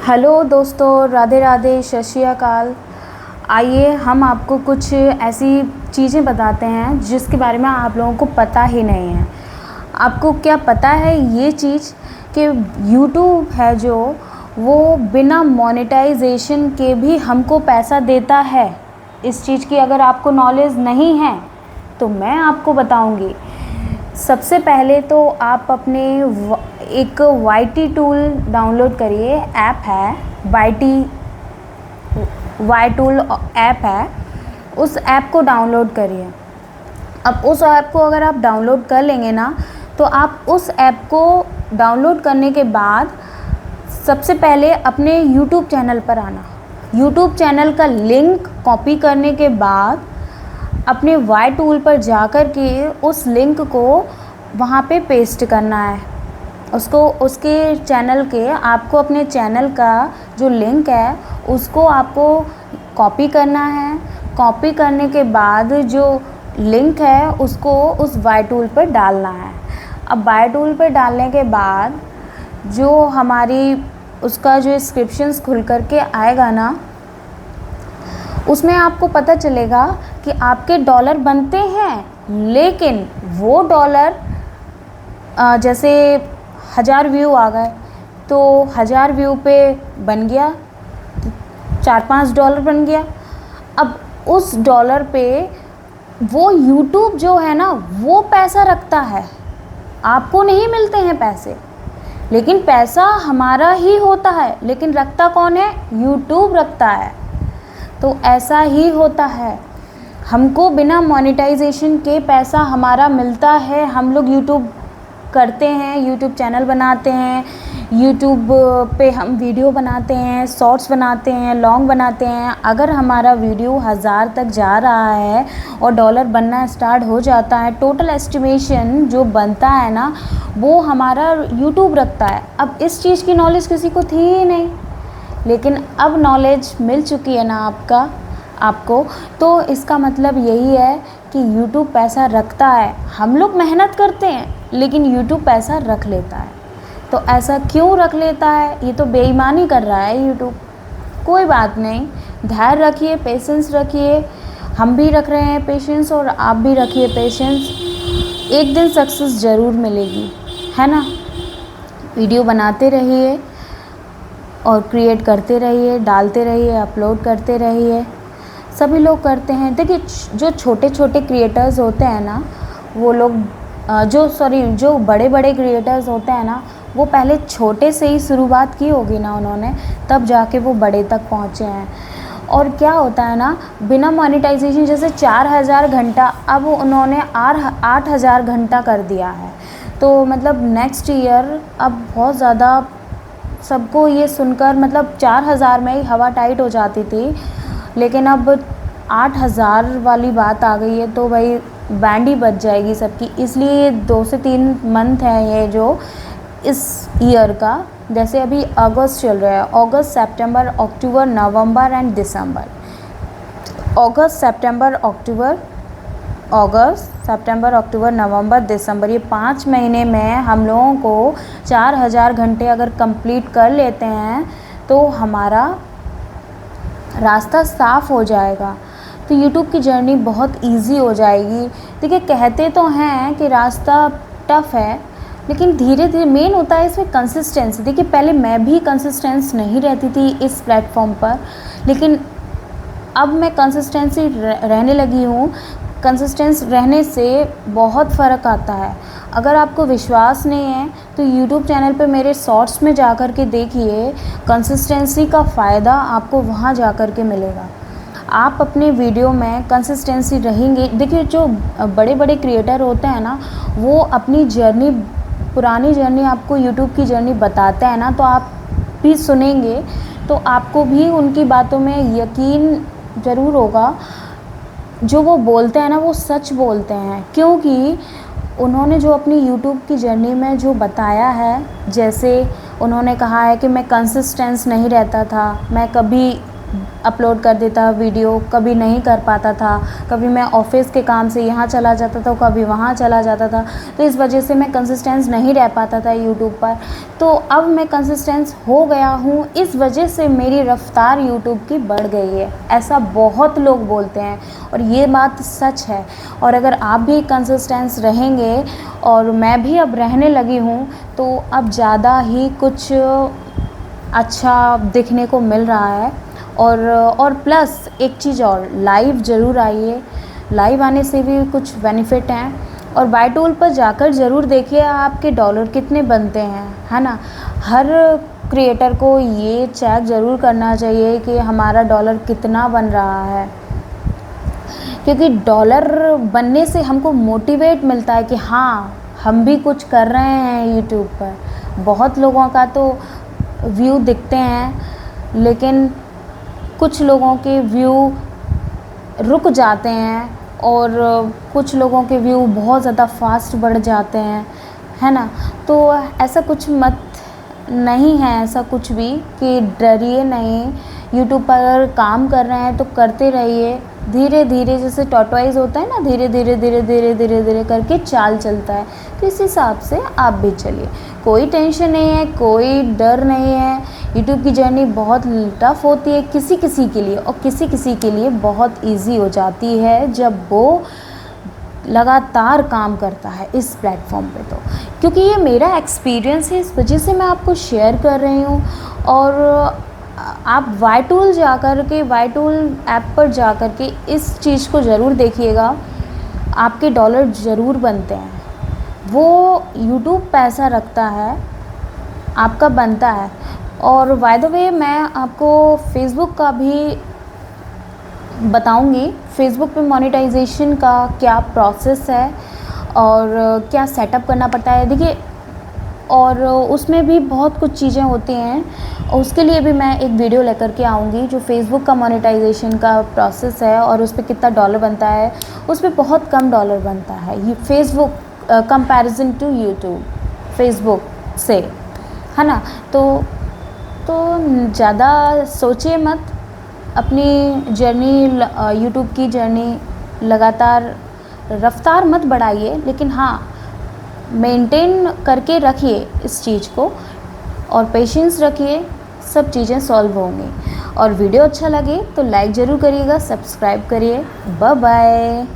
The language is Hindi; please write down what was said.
हेलो दोस्तों, राधे राधे, सत श्री अकाल। आइए हम आपको कुछ ऐसी चीज़ें बताते हैं जिसके बारे में आप लोगों को पता ही नहीं है। आपको क्या पता है ये चीज़ कि यूट्यूब है जो वो बिना मोनेटाइजेशन के भी हमको पैसा देता है। इस चीज़ की अगर आपको नॉलेज नहीं है तो मैं आपको बताऊंगी। सबसे पहले तो आप अपने एक वाईटी टूल डाउनलोड करिए। ऐप है वाई टूल ऐप है, उस ऐप को डाउनलोड करिए। अब उस ऐप को अगर आप डाउनलोड कर लेंगे ना, तो आप उस ऐप को डाउनलोड करने के बाद सबसे पहले अपने यूट्यूब चैनल पर आना। यूट्यूब चैनल का लिंक कॉपी करने के बाद अपने वाई टूल पर जाकर के उस लिंक को वहाँ पे पेस्ट करना है। उसको उसके चैनल के आपको अपने चैनल का जो लिंक है उसको आपको कॉपी करना है। कॉपी करने के बाद जो लिंक है उसको उस वाई टूल पर डालना है। अब वाई टूल पर डालने के बाद जो हमारी उसका जो डिस्क्रिप्शंस खुल करके आएगा ना, उसमें आपको पता चलेगा कि आपके डॉलर बनते हैं, लेकिन वो डॉलर जैसे 1000 व्यू आ गए तो 1000 व्यू पे बन गया $4-5 बन गया। अब उस डॉलर पे वो यूट्यूब जो है ना वो पैसा रखता है, आपको नहीं मिलते हैं पैसे, लेकिन पैसा हमारा ही होता है, लेकिन रखता कौन है? यूट्यूब रखता है। तो ऐसा ही होता है, हमको बिना मोनेटाइजेशन के पैसा हमारा मिलता है। हम लोग यूट्यूब करते हैं, यूट्यूब चैनल बनाते हैं, यूट्यूब पे हम वीडियो बनाते हैं, शॉर्ट्स बनाते हैं, लॉन्ग बनाते हैं। अगर हमारा वीडियो 1000 तक जा रहा है और डॉलर बनना स्टार्ट हो जाता है, टोटल एस्टिमेशन जो बनता है ना वो हमारा यूट्यूब रखता है। अब इस चीज़ की नॉलेज किसी को थी ही नहीं, लेकिन अब नॉलेज मिल चुकी है ना आपको, तो इसका मतलब यही है कि यूट्यूब पैसा रखता है। हम लोग मेहनत करते हैं लेकिन यूट्यूब पैसा रख लेता है। तो ऐसा क्यों रख लेता है? ये तो बेईमानी कर रहा है यूट्यूब। कोई बात नहीं, धैर्य रखिए, पेशेंस रखिए। हम भी रख रहे हैं पेशेंस और आप भी रखिए पेशेंस। एक दिन सक्सेस ज़रूर मिलेगी, है ना। वीडियो बनाते रहिए और क्रिएट करते रहिए, डालते रहिए, अपलोड करते रहिए। सभी लोग करते हैं। देखिए जो छोटे छोटे क्रिएटर्स होते हैं ना, वो लोग जो बड़े बड़े क्रिएटर्स होते हैं ना, वो पहले छोटे से ही शुरुआत की होगी ना उन्होंने, तब जाके वो बड़े तक पहुँचे हैं। और क्या होता है ना, बिना मोनेटाइजेशन जैसे 4000 घंटा अब उन्होंने 8000 घंटा कर दिया है। तो मतलब नेक्स्ट ईयर अब बहुत ज़्यादा सबको ये सुनकर, मतलब 4000 में ही हवा टाइट हो जाती थी, लेकिन अब 8000 वाली बात आ गई है तो भाई बैंड ही बज जाएगी सबकी। इसलिए 2 से 3 मंथ है ये जो इस ईयर का। जैसे अभी अगस्त चल रहा है, अगस्त, सितंबर, अक्टूबर, नवंबर एंड दिसंबर। अगस्त, सितंबर, अक्टूबर, नवंबर, दिसंबर, ये 5 महीने में हम लोगों को 4000 घंटे अगर कंप्लीट कर लेते हैं तो हमारा रास्ता साफ़ हो जाएगा। तो यूट्यूब की जर्नी बहुत इजी हो जाएगी। देखिए कहते तो हैं कि रास्ता टफ़ है, लेकिन धीरे धीरे मेन होता है इसमें कंसिस्टेंसी। देखिए पहले मैं भी कंसिस्टेंस नहीं रहती थी इस प्लेटफॉर्म पर, लेकिन अब मैं कंसिस्टेंसी रहने लगी हूँ। कंसिस्टेंस रहने से बहुत फ़र्क आता है। अगर आपको विश्वास नहीं है तो यूट्यूब चैनल पे मेरे शॉर्ट्स में जा कर के देखिए, कंसिस्टेंसी का फ़ायदा आपको वहाँ जा कर के मिलेगा। आप अपने वीडियो में कंसिस्टेंसी रहेंगे। देखिए जो बड़े बड़े क्रिएटर होते हैं ना, वो अपनी जर्नी, पुरानी जर्नी आपको यूट्यूब की जर्नी बताते हैं ना, तो आप भी सुनेंगे तो आपको भी उनकी बातों में यकीन ज़रूर होगा। जो वो बोलते हैं ना वो सच बोलते हैं, क्योंकि उन्होंने जो अपनी यूट्यूब की जर्नी में जो बताया है, जैसे उन्होंने कहा है कि मैं कंसिस्टेंस नहीं रहता था, मैं कभी अपलोड कर देता वीडियो, कभी नहीं कर पाता था, कभी मैं ऑफिस के काम से यहाँ चला जाता था, कभी वहाँ चला जाता था, तो इस वजह से मैं कंसिस्टेंस नहीं रह पाता था यूट्यूब पर। तो अब मैं कंसिस्टेंस हो गया हूँ, इस वजह से मेरी रफ़्तार यूट्यूब की बढ़ गई है। ऐसा बहुत लोग बोलते हैं और ये बात सच है। और अगर आप भी कंसिस्टेंस रहेंगे, और मैं भी अब रहने लगी हूँ, तो अब ज़्यादा ही कुछ अच्छा दिखने को मिल रहा है। और प्लस एक चीज़ और, लाइव ज़रूर आइए, लाइव आने से भी कुछ बेनिफिट हैं। और बाय टूल पर जाकर ज़रूर देखिए आपके डॉलर कितने बनते हैं, है ना। हर क्रिएटर को ये चेक ज़रूर करना चाहिए कि हमारा डॉलर कितना बन रहा है, क्योंकि डॉलर बनने से हमको मोटिवेट मिलता है कि हाँ हम भी कुछ कर रहे हैं यूट्यूब पर। बहुत लोगों का तो व्यू दिखते हैं, लेकिन कुछ लोगों के व्यू रुक जाते हैं और कुछ लोगों के व्यू बहुत ज़्यादा फास्ट बढ़ जाते हैं, है ना। तो ऐसा कुछ मत नहीं है, ऐसा कुछ भी कि डरिए नहीं। यूट्यूब पर अगर काम कर रहे हैं तो करते रहिए, धीरे धीरे, जैसे टॉर्टोइज होता है ना, धीरे धीरे धीरे धीरे धीरे धीरे करके चाल चलता है, तो इस हिसाब से आप भी चलिए। कोई टेंशन नहीं है, कोई डर नहीं है। यूट्यूब की जर्नी बहुत टफ होती है किसी किसी के लिए, और किसी किसी के लिए बहुत इजी हो जाती है जब वो लगातार काम करता है इस प्लेटफॉर्म पे। तो क्योंकि ये मेरा एक्सपीरियंस है, इस वजह से मैं आपको शेयर कर रही हूँ। और आप वाई टूल ऐप पर जा कर के इस चीज़ को ज़रूर देखिएगा, आपके डॉलर ज़रूर बनते हैं। वो यूट्यूब पैसा रखता है, आपका बनता है। और बाय द वे मैं आपको फेसबुक का भी बताऊंगी, फेसबुक पे मोनेटाइजेशन का क्या प्रोसेस है और क्या सेटअप करना पड़ता है। देखिए, और उसमें भी बहुत कुछ चीज़ें होती हैं, और उसके लिए भी मैं एक वीडियो लेकर के आऊँगी जो फेसबुक का मोनेटाइजेशन का प्रोसेस है और उस पर कितना डॉलर बनता है। उस पर बहुत कम डॉलर बनता है ये Facebook comparison to YouTube, Facebook से, है ना। तो ज़्यादा सोचिए मत, अपनी जर्नी यूट्यूब की जर्नी लगातार रफ्तार मत बढ़ाइए, लेकिन हाँ मेंटेन करके रखिए इस चीज़ को, और पेशेंस रखिए, सब चीज़ें सॉल्व होंगी। और वीडियो अच्छा लगे तो लाइक ज़रूर करिएगा, सब्सक्राइब करिए। Bye bye.